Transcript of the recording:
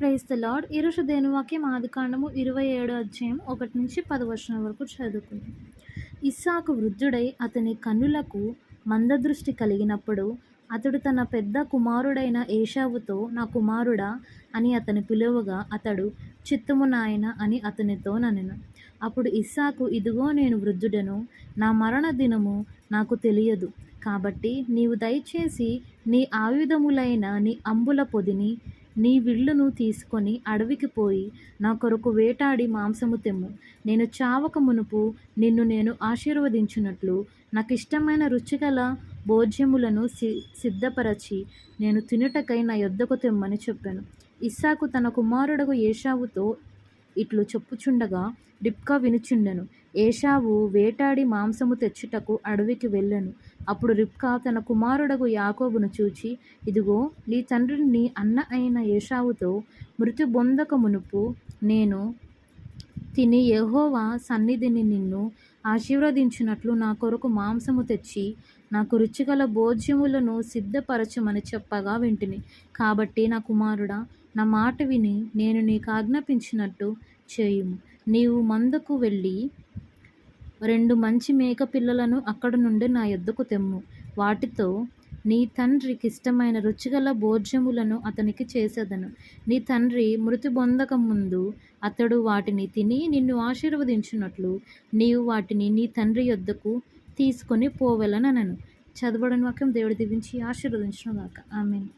Praise the lord. ఈరోజు దేవుని వాక్యం ఆదికాండము 27 అధ్యాయం 1-10 వరకు చదువుకుందాం. ఇస్సాకు వృద్ధుడై అతని కన్నులకు మందదృష్టి కలిగినప్పుడు అతడు తన పెద్ద కుమారుడైన ఏశావుతో, నా కుమారుడా అని అతని పిలువగా, అతడు చిత్తము నాయన అని అతనితో ననెను. అప్పుడు ఇస్సాకు, ఇదిగో నేను వృద్ధుడను, నా మరణ దినము నాకు తెలియదు, కాబట్టి నీవు దయచేసి నీ ఆయుధములైన నీ అంబుల పొదిని, నీ విల్లును తీసుకొని అడవికి పోయి నా కొరకు వేటాడి మాంసము తెమ్ము. నేను చావక మునుపు నిన్ను నేను ఆశీర్వదించినట్లు నాకిష్టమైన రుచిగల భోజ్యములను సిద్ధపరచి నేను తినుటకై నా యొద్దకు తెమ్మని చెప్పాను. ఇస్సాకు తన కుమారుడగు ఏశావుతో ఇట్లు చెప్పుచుండగా రిబ్కా వినుచుండెను. ఏశావు వేటాడి మాంసము తెచ్చుటకు అడవికి వెళ్ళెను. అప్పుడు రిబ్కా తన కుమారుడగు యాకోబును చూచి, ఇదిగో నీ తండ్రిని నీ అన్న అయిన ఏశావుతో మృతి పొందక మునుపు నేను తిని యెహోవా సన్నిధిని నిన్ను ఆశీర్వదించినట్లు నా కొరకు మాంసము తెచ్చి నాకు రుచిగల భోజ్యములను సిద్ధపరచమని చెప్పగా వింటిని. కాబట్టి నా కుమారుడా, నా మాట విని నేను నీకు ఆజ్ఞాపించినట్టు చేయుము. నీవు మందకు వెళ్ళి 2 మంచి మేక పిల్లలను అక్కడ నుండి నా యొద్దకు తెమ్ము. వాటితో నీ తండ్రికి ఇష్టమైన రుచిగల భోజ్యములను అతనికి చేసేదను. నీ తండ్రి మృతి పొందక ముందు అతడు వాటిని తిని నిన్ను ఆశీర్వదించినట్లు నీవు వాటిని నీ తండ్రి యొద్దకు తీసుకొని పోవలెననెను. చదవబడిన వాక్యం దేవుడు దీవించి ఆశీర్వదించును గాక. ఆమేన్.